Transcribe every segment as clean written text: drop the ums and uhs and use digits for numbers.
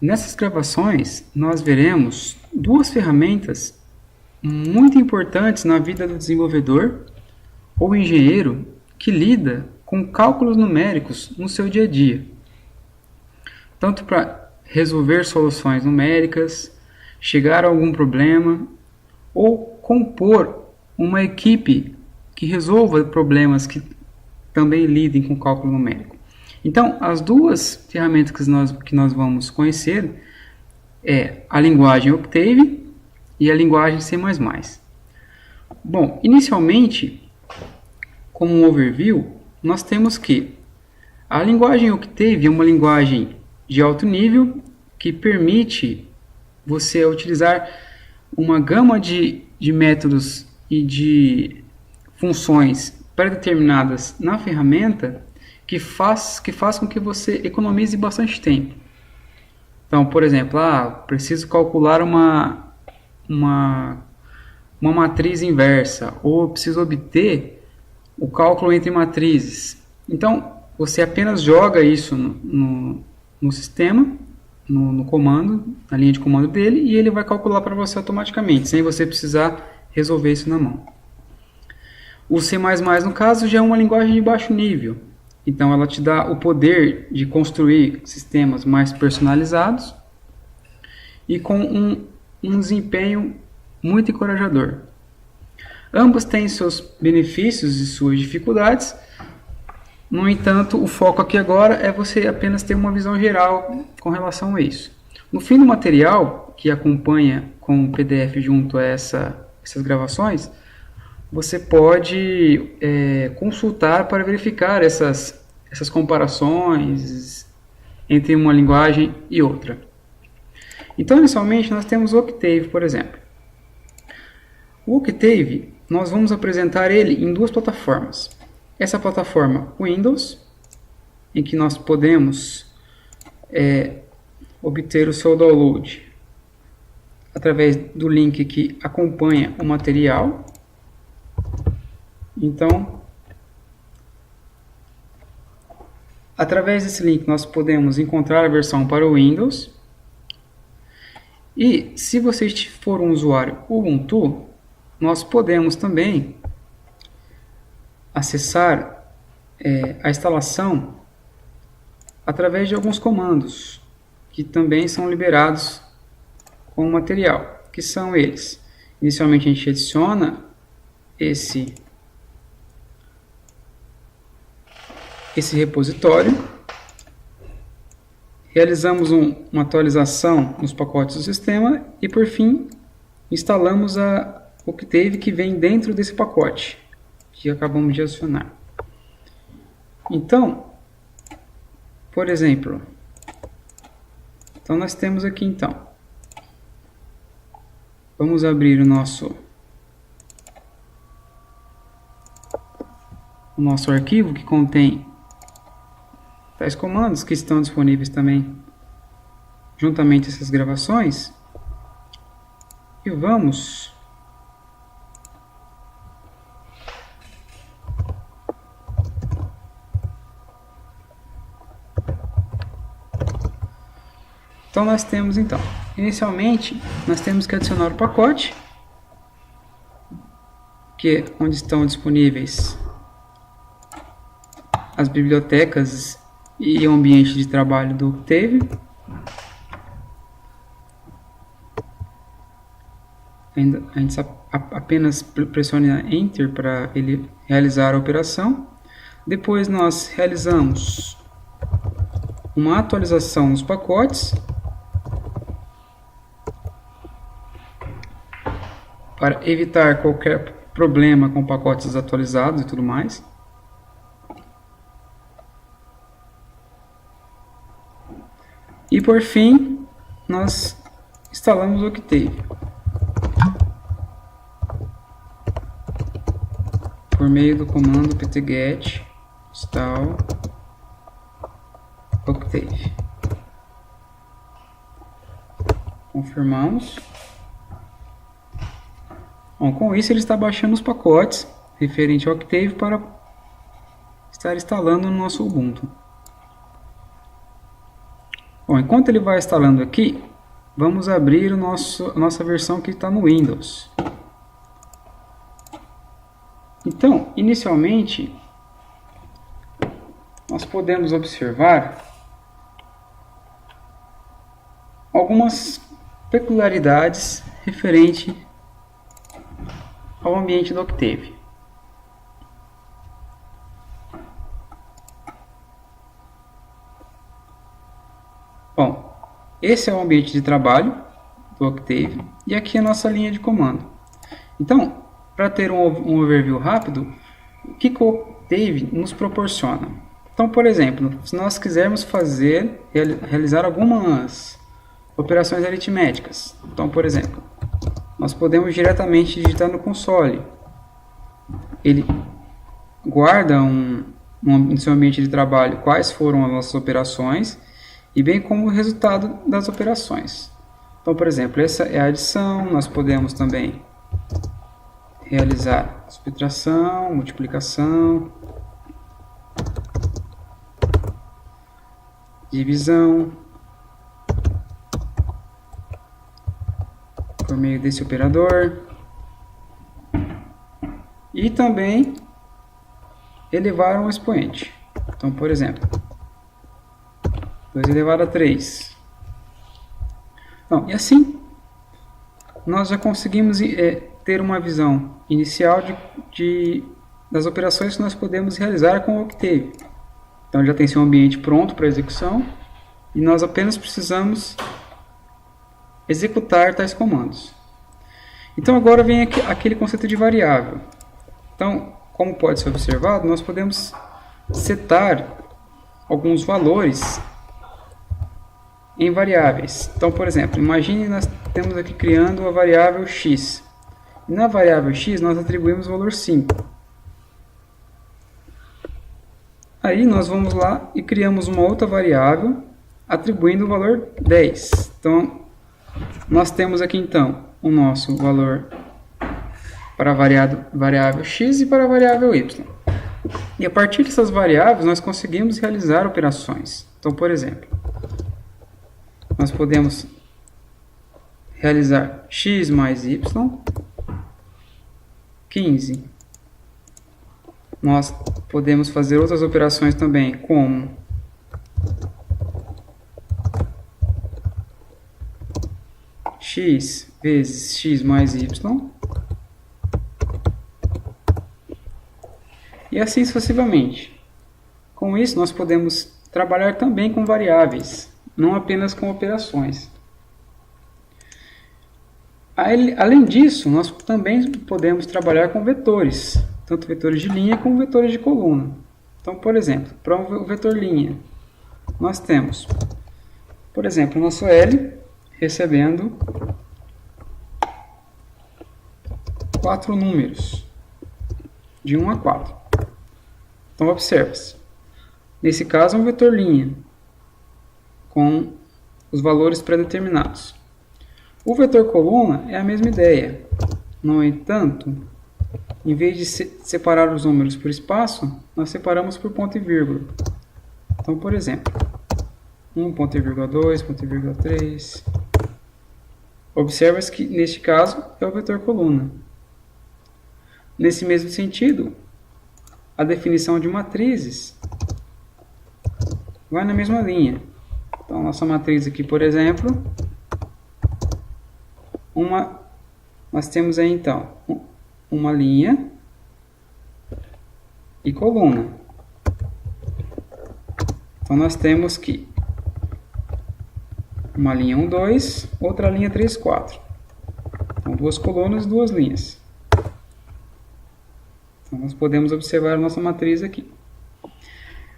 Nessas gravações, nós veremos duas ferramentas muito importantes na vida do desenvolvedor ou engenheiro que lida com cálculos numéricos no seu dia a dia. Tanto para resolver soluções numéricas, chegar a algum problema ou compor uma equipe que resolva problemas que também lidem com cálculo numérico. Então, as duas ferramentas que nós vamos conhecer é a linguagem Octave e a linguagem C++. Bom, inicialmente, como um overview, nós temos que a linguagem Octave é uma linguagem de alto nível que permite você utilizar uma gama de métodos e de funções pré-determinadas na ferramenta que faz com que você economize bastante tempo. Então, por exemplo, preciso calcular uma matriz inversa, ou preciso obter o cálculo entre matrizes. Então, você apenas joga isso no sistema, no comando, na linha de comando dele, e ele vai calcular para você automaticamente, sem você precisar resolver isso na mão. O C++, no caso, já é uma linguagem de baixo nível. Então, ela te dá o poder de construir sistemas mais personalizados e com um desempenho muito encorajador. Ambas têm seus benefícios e suas dificuldades. No entanto, o foco aqui agora é você apenas ter uma visão geral com relação a isso. No fim do material, que acompanha com o PDF junto a essas gravações, você pode consultar para verificar essas comparações entre uma linguagem e outra. Então, inicialmente, nós temos o Octave, por exemplo. O Octave, nós vamos apresentar ele em duas plataformas. Essa plataforma Windows, em que nós podemos obter o seu download através do link que acompanha o material. Então, através desse link nós podemos encontrar a versão para o Windows. E se você for um usuário Ubuntu, nós podemos também acessar a instalação através de alguns comandos que também são liberados com o material, que são eles. Inicialmente a gente adiciona esse repositório, realizamos uma atualização nos pacotes do sistema e, por fim, instalamos a Octave que vem dentro desse pacote que acabamos de adicionar. Então, por exemplo, nós temos aqui vamos abrir o nosso arquivo que contém tais comandos que estão disponíveis também juntamente essas gravações, e vamos nós temos inicialmente nós temos que adicionar o pacote, que é onde estão disponíveis as bibliotecas e o ambiente de trabalho do Octave. A gente apenas pressiona Enter para ele realizar a operação. Depois nós realizamos uma atualização nos pacotes para evitar qualquer problema com pacotes desatualizados e tudo mais. E por fim, nós instalamos o Octave por meio do comando ptget install Octave. Confirmamos. Bom, com isso ele está baixando os pacotes referente ao Octave para estar instalando no nosso Ubuntu. Bom, enquanto ele vai instalando aqui, vamos abrir a nossa versão que está no Windows. Então, inicialmente, nós podemos observar algumas peculiaridades referente ao ambiente do Octave. Bom, esse é o ambiente de trabalho do Octave e aqui é a nossa linha de comando. Então, para ter um overview rápido, o que o Octave nos proporciona? Então, por exemplo, se nós quisermos realizar algumas operações aritméticas, então, por exemplo, nós podemos diretamente digitar no console. Ele guarda no seu ambiente de trabalho quais foram as nossas operações e bem como o resultado das operações. Então, por exemplo, essa é a adição, nós podemos também realizar subtração, multiplicação, divisão, por meio desse operador, e também elevar um expoente. Então, por exemplo, 2 elevado a 3. Então, e assim, nós já conseguimos ter uma visão inicial das operações que nós podemos realizar com o Octave. Então, já tem seu ambiente pronto para execução e nós apenas precisamos executar tais comandos. Então, agora vem aquele conceito de variável. Então, como pode ser observado, nós podemos setar alguns valores em variáveis. Então, por exemplo, imagine nós temos aqui criando a variável x. E na variável x nós atribuímos o valor 5. Aí nós vamos lá e criamos uma outra variável atribuindo o valor 10. Então, nós temos aqui então o nosso valor para a variável x e para a variável y. E a partir dessas variáveis nós conseguimos realizar operações. Então, por exemplo, nós podemos realizar x mais y, 15. Nós podemos fazer outras operações também, como x vezes x mais y, e assim sucessivamente. Com isso, nós podemos trabalhar também com variáveis, não apenas com operações. Além disso, nós também podemos trabalhar com vetores, tanto vetores de linha como vetores de coluna. Então, por exemplo, para o vetor linha, nós temos, por exemplo, o nosso L recebendo 4 números, de 1 a 4. Então, observe-se. Nesse caso, é um vetor linha, com os valores pré-determinados. O vetor coluna é a mesma ideia. No entanto, em vez de separar os números por espaço, nós separamos por ponto e vírgula. Então, por exemplo, 1, ponto e vírgula 2, ponto e vírgula 3. Observa-se que, neste caso, é o vetor coluna. Nesse mesmo sentido, a definição de matrizes vai na mesma linha. Então, nossa matriz aqui, por exemplo, nós temos aí, então, uma linha e coluna. Então, nós temos que uma linha 1, 2, outra linha 3, 4. Então, 2 colunas, 2 linhas. Então, nós podemos observar a nossa matriz aqui.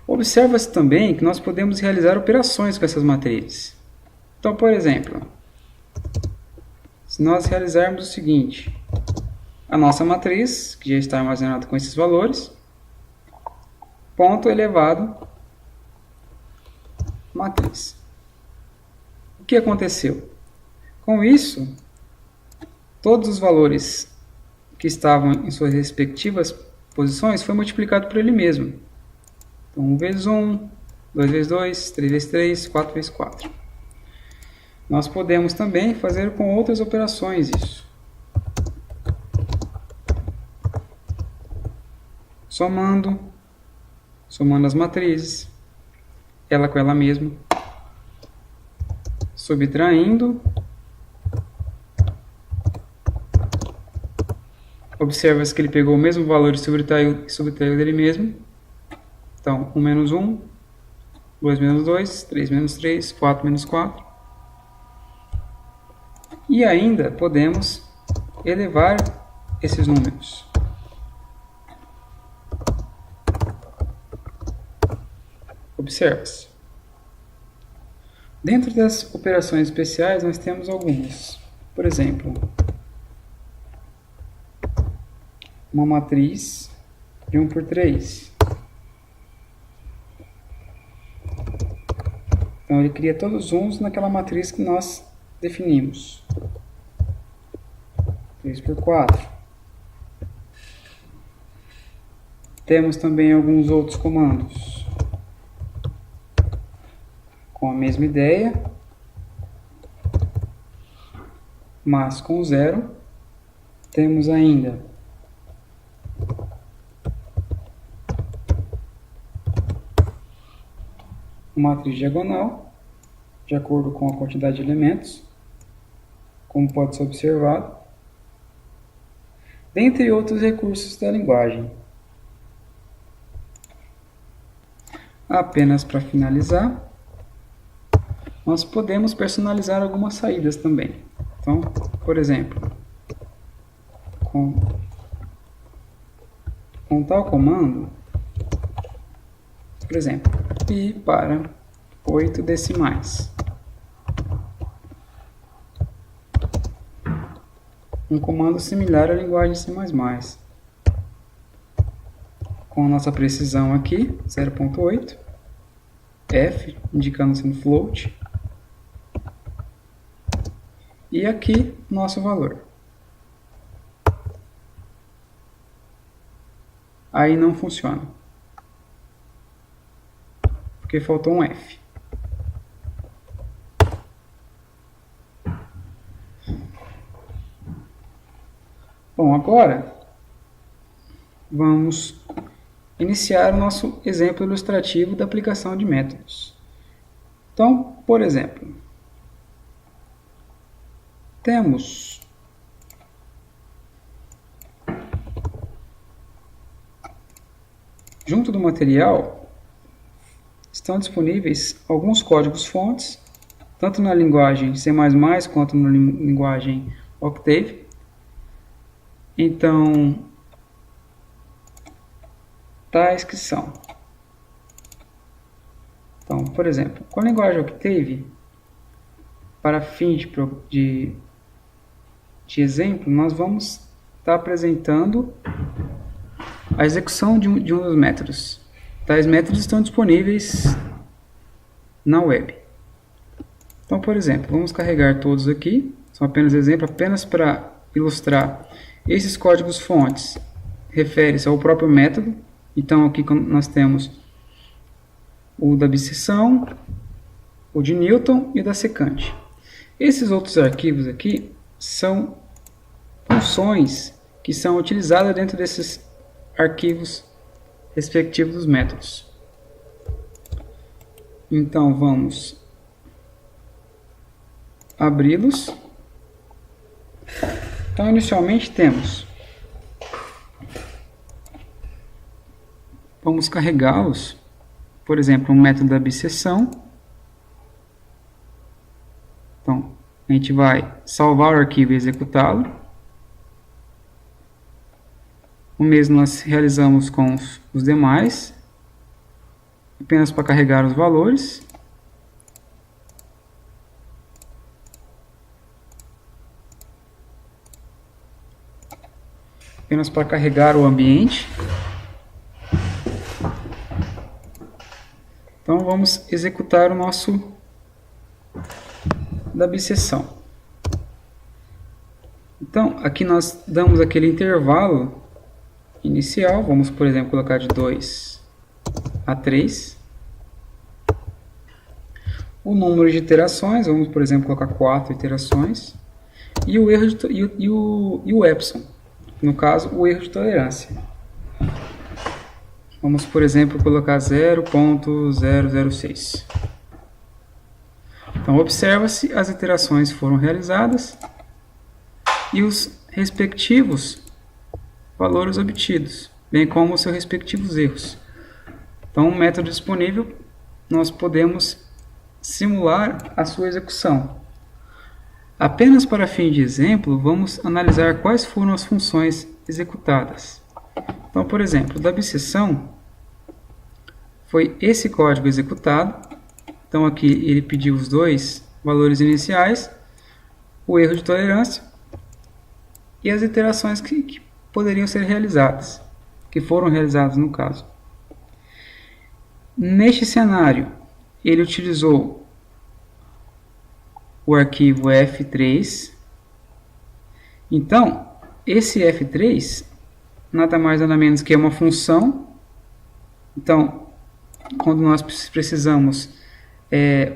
Observa-se também que nós podemos realizar operações com essas matrizes. Então, por exemplo, se nós realizarmos o seguinte, a nossa matriz, que já está armazenada com esses valores, ponto elevado matriz. O que aconteceu? Com isso, todos os valores que estavam em suas respectivas posições foi multiplicado por ele mesmo. Então, 1 vezes 1, 2 vezes 2, 3 vezes 3, 4 vezes 4. Nós podemos também fazer com outras operações isso. Somando as matrizes, ela com ela mesma, subtraindo, observa-se que ele pegou o mesmo valor e subtraiu dele mesmo. Então, 1 menos 1, 2 menos 2, 3 menos 3, 4 menos 4. E ainda podemos elevar esses números. Observa-se. Dentro das operações especiais, nós temos algumas. Por exemplo, uma matriz de 1 por 3. Então, ele cria todos os 1s naquela matriz que nós definimos. 3 por 4. Temos também alguns outros comandos com a mesma ideia, mas com 0. Temos ainda uma matriz diagonal, de acordo com a quantidade de elementos, como pode ser observado, dentre outros recursos da linguagem. Apenas para finalizar, nós podemos personalizar algumas saídas também. Então, por exemplo, com tal comando, por exemplo, pi para 8 decimais. Um comando similar à linguagem C++. Com a nossa precisão aqui, 0.8, F, indicando sendo float, e aqui nosso valor. Aí não funciona, porque faltou um F. Bom, agora vamos iniciar o nosso exemplo ilustrativo da aplicação de métodos. Então, por exemplo, temos junto do material estão disponíveis alguns códigos-fontes, tanto na linguagem C++ quanto na linguagem Octave. Então, tais que são. Então, por exemplo, com a linguagem Octave, para fim de exemplo, nós vamos estar apresentando a execução de um dos métodos. Tais métodos estão disponíveis na web. Então, por exemplo, vamos carregar todos aqui. São apenas exemplos, apenas para ilustrar. Esses códigos fontes referem-se ao próprio método. Então, aqui nós temos o da biseção, o de Newton e o da secante. Esses outros arquivos aqui são funções que são utilizadas dentro desses arquivos respectivos dos métodos. Então, vamos abri-los. Então, inicialmente temos, vamos carregá-los, por exemplo, um método da biseção. Então, a gente vai salvar o arquivo e executá-lo. O mesmo nós realizamos com os demais, apenas para carregar os valores. Apenas para carregar o ambiente. Então vamos executar o nosso da biseção. Então aqui nós damos aquele intervalo inicial, vamos por exemplo colocar de 2 a 3. o número de iterações, vamos, por exemplo, colocar 4 iterações, e o erro e o epsilon, no caso, o erro de tolerância. Vamos, por exemplo, colocar 0.006. Então, observa-se as iterações foram realizadas e os respectivos valores obtidos, bem como os seus respectivos erros. Então, o método disponível, nós podemos simular a sua execução. Apenas para fim de exemplo, vamos analisar quais foram as funções executadas. Então, por exemplo, da abscissão, foi esse código executado. Então, aqui ele pediu os dois valores iniciais, o erro de tolerância e as iterações que poderiam ser realizadas, que foram realizadas no caso. Neste cenário, ele utilizou o arquivo f3. Então, esse f3 nada mais nada menos que uma função. Então, quando nós precisamos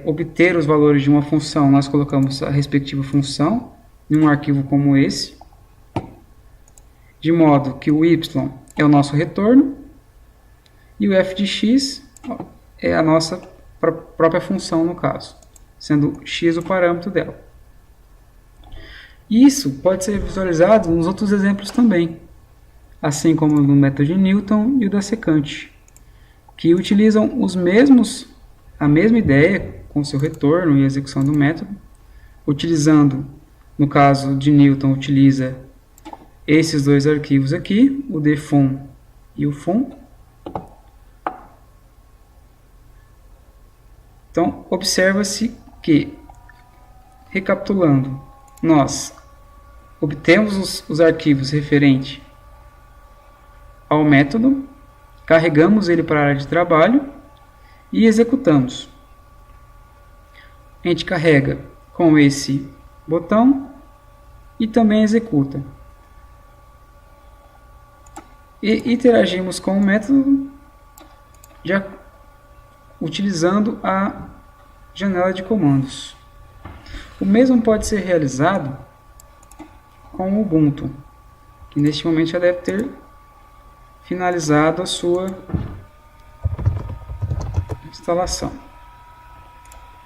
obter os valores de uma função, nós colocamos a respectiva função em um arquivo como esse, de modo que o y é o nosso retorno e o f de x é a nossa própria função no caso, sendo x o parâmetro dela. Isso pode ser visualizado nos outros exemplos também, assim como no método de Newton e o da secante, que utilizam a mesma ideia com seu retorno e execução do método, utilizando, no caso de Newton, utiliza esses dois arquivos aqui, o dfun e o fun. Então, observa-se que, recapitulando, nós obtemos os arquivos referentes ao método, carregamos ele para a área de trabalho e executamos. A gente carrega com esse botão e também executa. E interagimos com o método já utilizando a janela de comandos. O mesmo pode ser realizado com o Ubuntu, que neste momento já deve ter finalizado a sua instalação.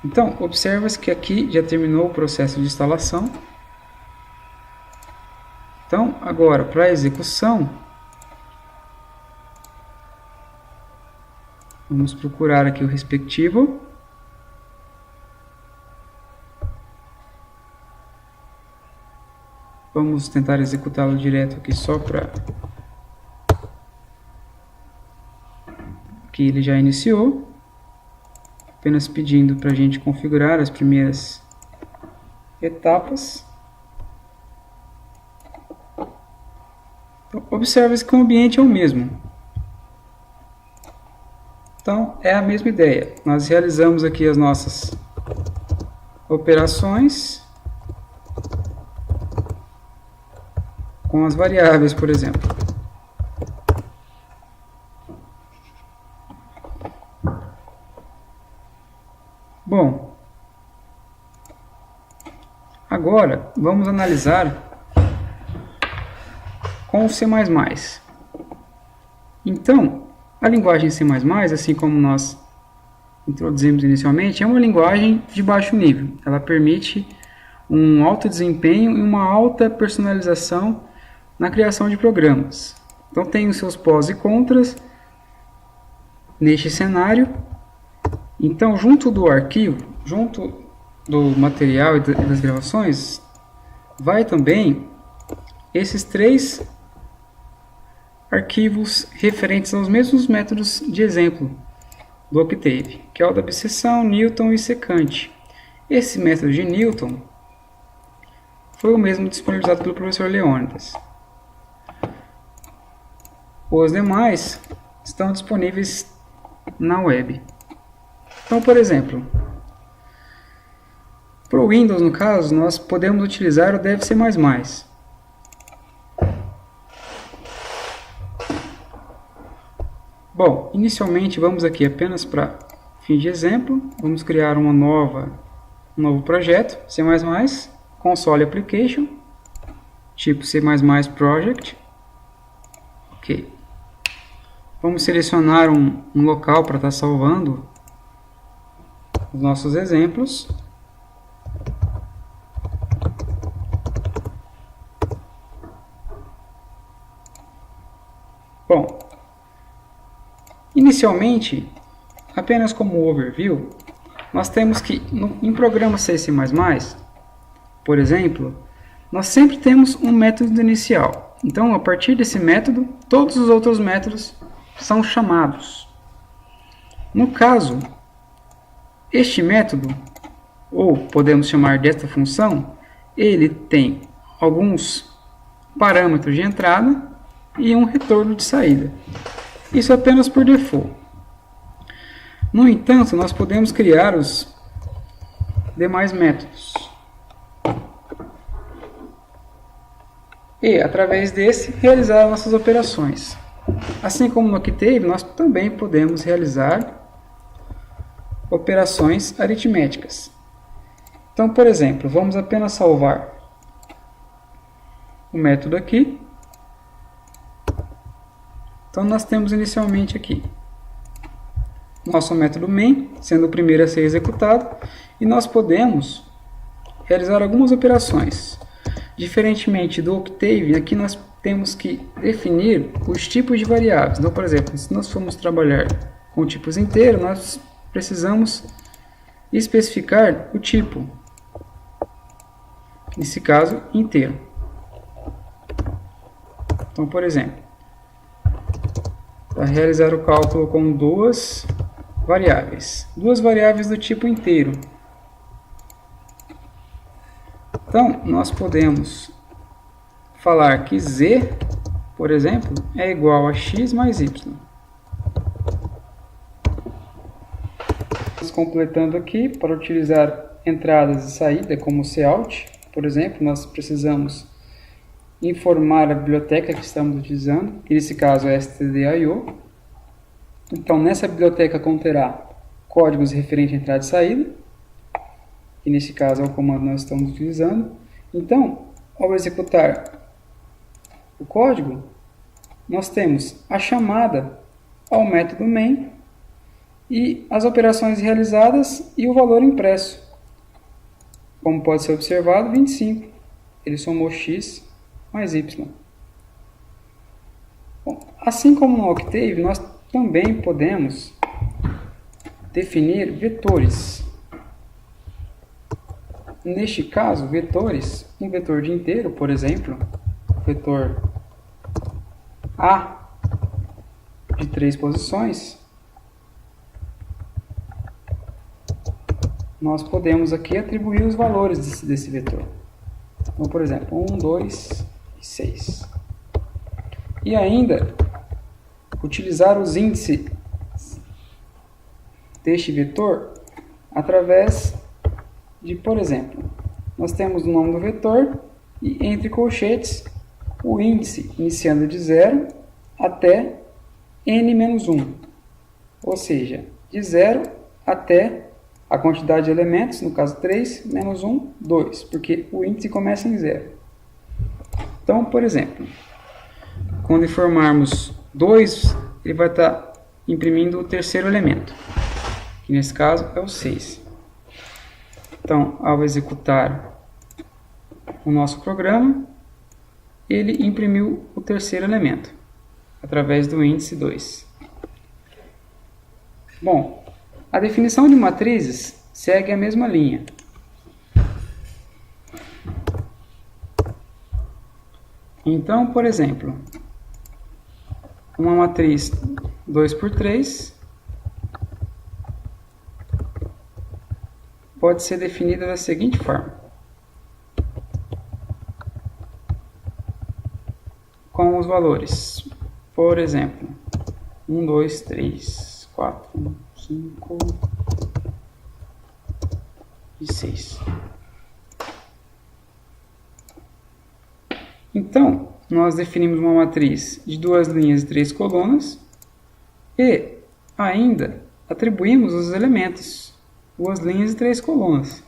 Então, observa-se que aqui já terminou o processo de instalação. Então, agora, para a execução, vamos procurar aqui o respectivo. Vamos tentar executá-lo direto aqui só para que ele já iniciou. Apenas pedindo para a gente configurar as primeiras etapas. Então, observa-se que o ambiente é o mesmo. Então, é a mesma ideia. Nós realizamos aqui as nossas operações com as variáveis, por exemplo. Bom, agora vamos analisar com o C++. Então, a linguagem C++, assim como nós introduzimos inicialmente, é uma linguagem de baixo nível. Ela permite um alto desempenho e uma alta personalização na criação de programas. Então tem os seus pós e contras neste cenário. Então, junto do arquivo, junto do material e das gravações, vai também esses 3 arquivos referentes aos mesmos métodos de exemplo do Octave, que é o da abscissão, Newton e secante. Esse método de Newton foi o mesmo disponibilizado pelo professor Leônidas. Os demais estão disponíveis na web. Então, por exemplo, para o Windows, no caso, nós podemos utilizar o DevC++. Bom, inicialmente vamos aqui apenas para Fim de exemplo, vamos criar um novo projeto, C++, console application, tipo C++ project. Ok. Vamos selecionar um local para estar salvando os nossos exemplos. Bom, inicialmente, apenas como overview, nós temos que, em programa C++, por exemplo, nós sempre temos um método inicial. Então, a partir desse método, todos os outros métodos são chamados. No caso, este método, ou podemos chamar desta função, ele tem alguns parâmetros de entrada e um retorno de saída. Isso apenas por default. No entanto, nós podemos criar os demais métodos. E, através desse, realizar nossas operações. Assim como no Octave, nós também podemos realizar operações aritméticas. Então, por exemplo, vamos apenas salvar o método aqui. Então, nós temos inicialmente aqui nosso método main, sendo o primeiro a ser executado, e nós podemos realizar algumas operações. Diferentemente do Octave, aqui nós temos que definir os tipos de variáveis. Então, por exemplo, se nós formos trabalhar com tipos inteiros, nós precisamos especificar o tipo. Nesse caso, inteiro. Então, por exemplo, para realizar o cálculo com duas variáveis do tipo inteiro. Então, nós podemos falar que z, por exemplo, é igual a x mais y. Completando aqui, para utilizar entradas e saída como cout, por exemplo, nós precisamos informar a biblioteca que estamos utilizando, que nesse caso é stdio. Então, nessa biblioteca conterá códigos referentes à entrada e saída, que nesse caso é o comando que nós estamos utilizando. Então, ao executar o código, nós temos a chamada ao método main e as operações realizadas e o valor impresso. Como pode ser observado, 25. Ele somou x mais y. Bom, assim como no Octave, nós também podemos definir vetores. Neste caso, vetores, um vetor de inteiro, por exemplo, vetor A de 3 posições, nós podemos aqui atribuir os valores desse vetor. Então, por exemplo, 1, 2 e 6. E ainda, utilizar os índices deste vetor através de, por exemplo, nós temos o nome do vetor e entre colchetes o índice iniciando de 0 até n-1, ou seja, de 0 até a quantidade de elementos, no caso 3, menos 1, 2, porque o índice começa em 0. Então, por exemplo, quando informarmos 2, ele vai estar imprimindo o terceiro elemento, que nesse caso é o 6. Então, ao executar o nosso programa, ele imprimiu o terceiro elemento, através do índice 2. Bom, a definição de matrizes segue a mesma linha. Então, por exemplo, uma matriz 2 por 3 pode ser definida da seguinte forma: com os valores, por exemplo, 1, 2, 3, 4, 5 e 6. Então, nós definimos uma matriz de 2 linhas e 3 colunas e ainda atribuímos os elementos, 2 linhas e 3 colunas.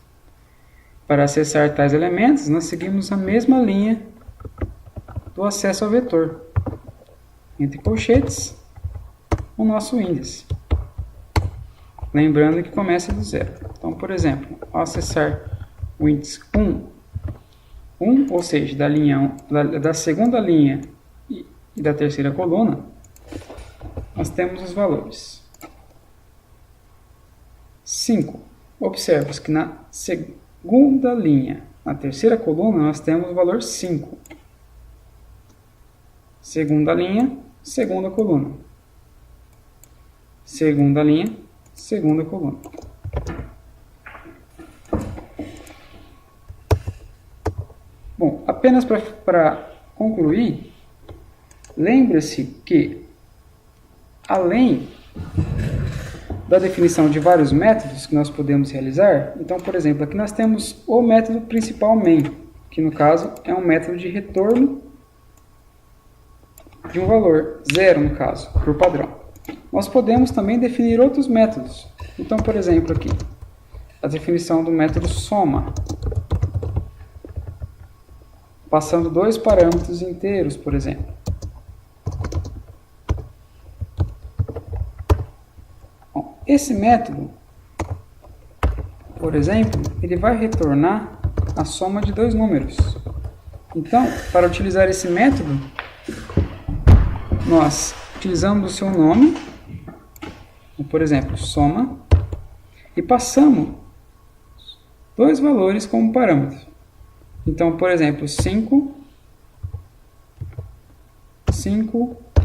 Para acessar tais elementos, nós seguimos a mesma linha do acesso ao vetor. Entre colchetes, o nosso índice. Lembrando que começa do zero. Então, por exemplo, ao acessar o índice 1, ou seja, da segunda linha e da terceira coluna, nós temos os valores. 5. Observe que na segunda linha, na terceira coluna, nós temos o valor 5. Segunda linha, segunda coluna. Segunda linha, segunda coluna. Bom, apenas para concluir, lembre-se que, além da definição de vários métodos que nós podemos realizar, então, por exemplo, aqui nós temos o método principal main, que no caso é um método de retorno de um valor, 0 no caso, por padrão. Nós podemos também definir outros métodos. Então, por exemplo, aqui, a definição do método soma, passando 2 parâmetros inteiros, por exemplo. Bom, esse método, por exemplo, ele vai retornar a soma de 2 números. Então, para utilizar esse método, nós utilizamos o seu nome, por exemplo, soma, e passamos 2 valores como parâmetro. Então, por exemplo, 5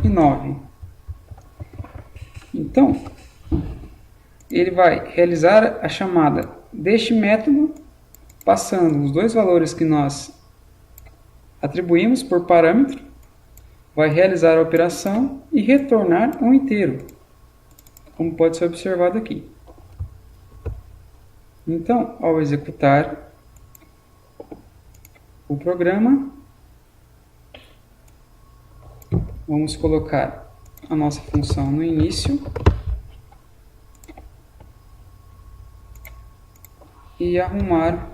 e 9. Então, ele vai realizar a chamada deste método, passando os 2 valores que nós atribuímos por parâmetro, vai realizar a operação e retornar um inteiro, como pode ser observado aqui. Então, ao executar o programa, vamos colocar a nossa função no início e arrumar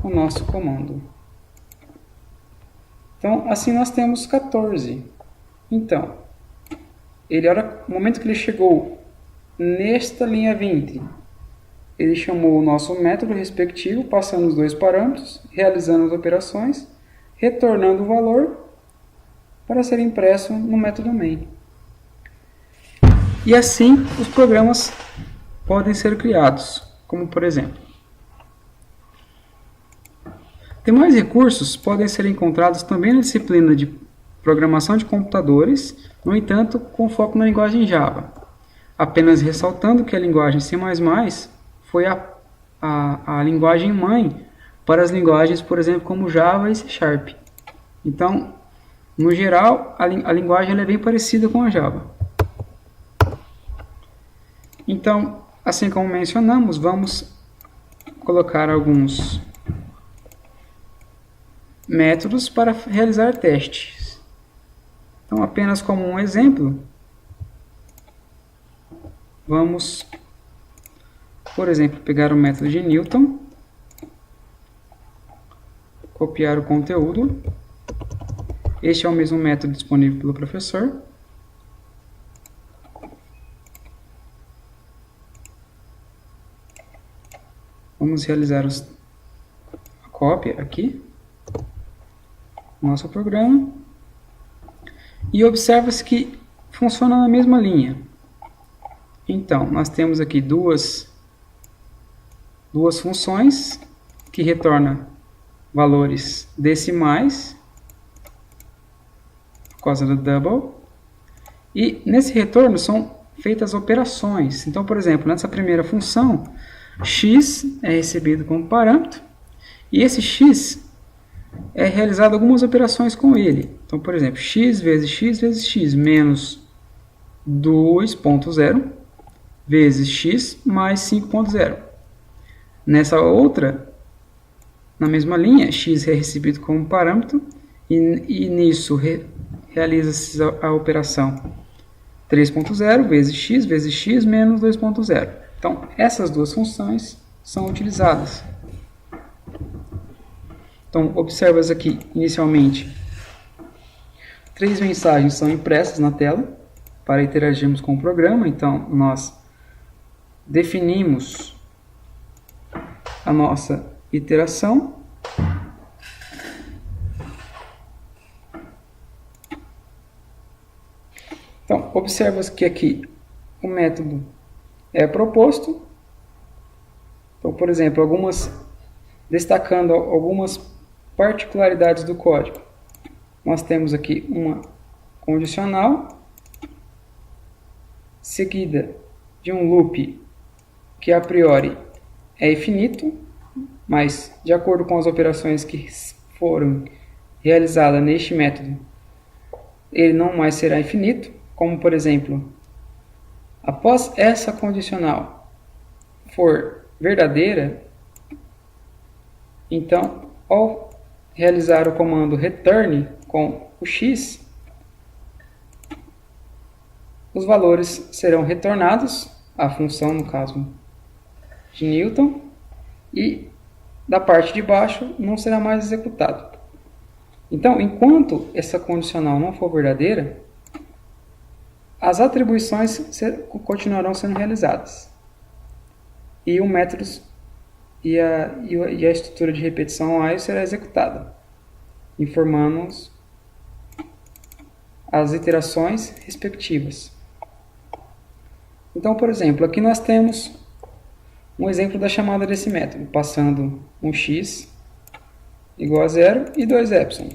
o nosso comando. Então, assim nós temos 14. Então, no momento que ele chegou nesta linha 20, ele chamou o nosso método respectivo, passando os 2 parâmetros, realizando as operações, retornando o valor para ser impresso no método main. E assim os programas podem ser criados, como por exemplo. Demais recursos podem ser encontrados também na disciplina de programação de computadores, no entanto, com foco na linguagem Java. Apenas ressaltando que a linguagem C++ foi a linguagem mãe para as linguagens, por exemplo, como Java e C#. Então, no geral, a linguagem é bem parecida com a Java. Então, assim como mencionamos, vamos colocar alguns métodos para realizar testes. Então, apenas como um exemplo, vamos, por exemplo, pegar o método de Newton, copiar o conteúdo. Este é o mesmo método disponível pelo professor. Vamos realizar a cópia aqui, nosso programa, e observa-se que funciona na mesma linha. Então, nós temos aqui duas funções que retornam valores decimais por causa do double, e nesse retorno são feitas operações. Então, por exemplo, nessa primeira função, x é recebido como parâmetro, e esse x é realizado algumas operações com ele. Então, por exemplo, x vezes x menos 2.0 vezes x mais 5.0. Nessa outra, na mesma linha, x é recebido como parâmetro, e nisso realiza-se a operação 3.0 vezes x menos 2.0. Então, essas duas funções são utilizadas. Então, observa aqui, inicialmente, 3 mensagens são impressas na tela para interagirmos com o programa. Então, nós definimos a nossa iteração. Então, observa que aqui o método é proposto. Então, por exemplo, destacando algumas particularidades do código. Nós temos aqui uma condicional, seguida de um loop que a priori é infinito, mas de acordo com as operações que foram realizadas neste método, ele não mais será infinito, como por exemplo, após essa condicional for verdadeira, então ao realizar o comando return com o x, os valores serão retornados à função, no caso de Newton, e da parte de baixo não será mais executado. Então, enquanto essa condicional não for verdadeira, as atribuições continuarão sendo realizadas. E o método e a estrutura de repetição while será executada, informando-nos as iterações respectivas. Então, por exemplo, aqui nós temos um exemplo da chamada desse método, passando um x igual a 0 e 2 epsilon.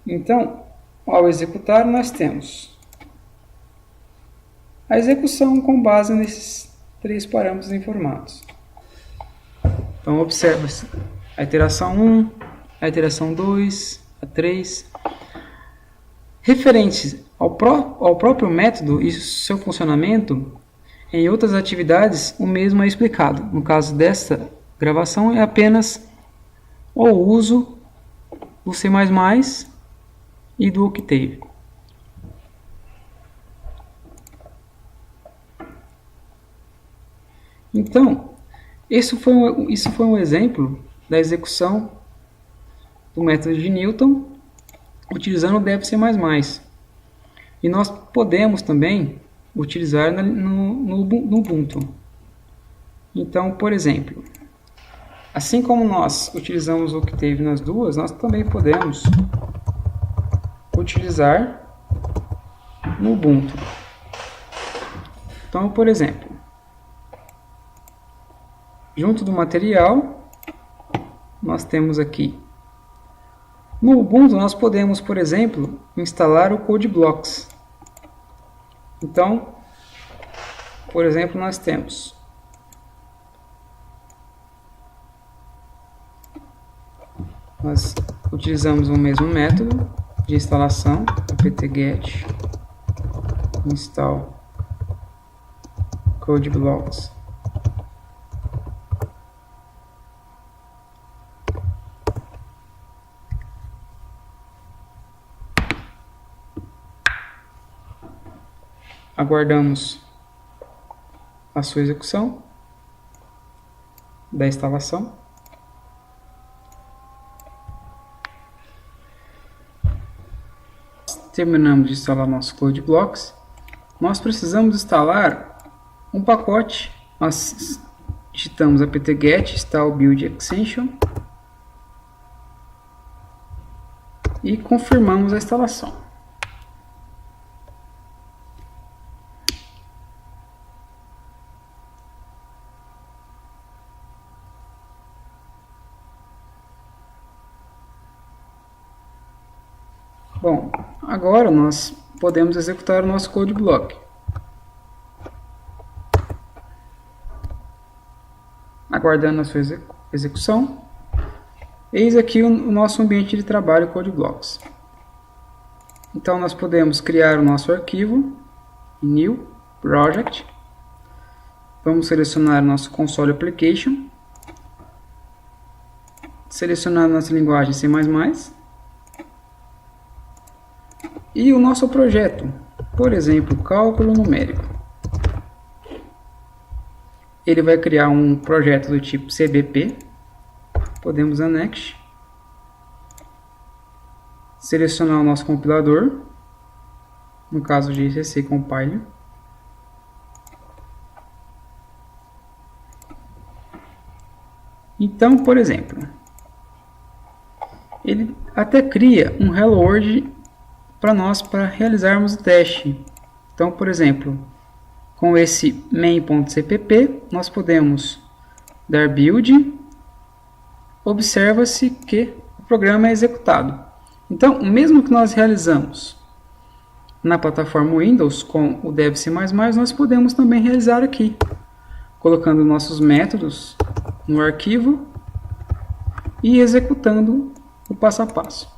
Então, ao executar, nós temos a execução com base nesses 3 parâmetros informados. Então, observa-se a iteração 1, a iteração 2, a 3. Referente ao próprio método e seu funcionamento, em outras atividades, o mesmo é explicado. No caso desta gravação, é apenas o uso do C++ e do Octave. Então, isso foi um exemplo da execução do método de Newton utilizando o debC++. E nós podemos também utilizar no Ubuntu. Então, por exemplo, assim como nós utilizamos o Octave nas duas, nós também podemos utilizar no Ubuntu. Então, por exemplo, junto do material, nós temos aqui. No Ubuntu, nós podemos, por exemplo, instalar o CodeBlocks. Então, por exemplo, nós utilizamos o mesmo método de instalação, apt-get install CodeBlocks. Aguardamos a sua execução da instalação. Terminamos de instalar nosso CodeBlocks. Nós precisamos instalar um pacote. Nós digitamos apt-get install build extension e confirmamos a instalação. Bom, agora nós podemos executar o nosso CodeBlock. Aguardando a sua execução. Eis aqui o nosso ambiente de trabalho CodeBlocks. Então nós podemos criar o nosso arquivo, New Project. Vamos selecionar o nosso Console Application. Selecionar a nossa linguagem C++. E o nosso projeto, por exemplo, cálculo numérico. Ele vai criar um projeto do tipo CBP. Podemos anexar. Selecionar o nosso compilador. No caso de GCC Compiler. Então, por exemplo, ele até cria um Hello World para nós para realizarmos o teste. Então, por exemplo, com esse main.cpp, nós podemos dar build, observa-se que o programa é executado. Então, mesmo que nós realizamos na plataforma Windows com o Dev++, nós podemos também realizar aqui, colocando nossos métodos no arquivo e executando o passo a passo.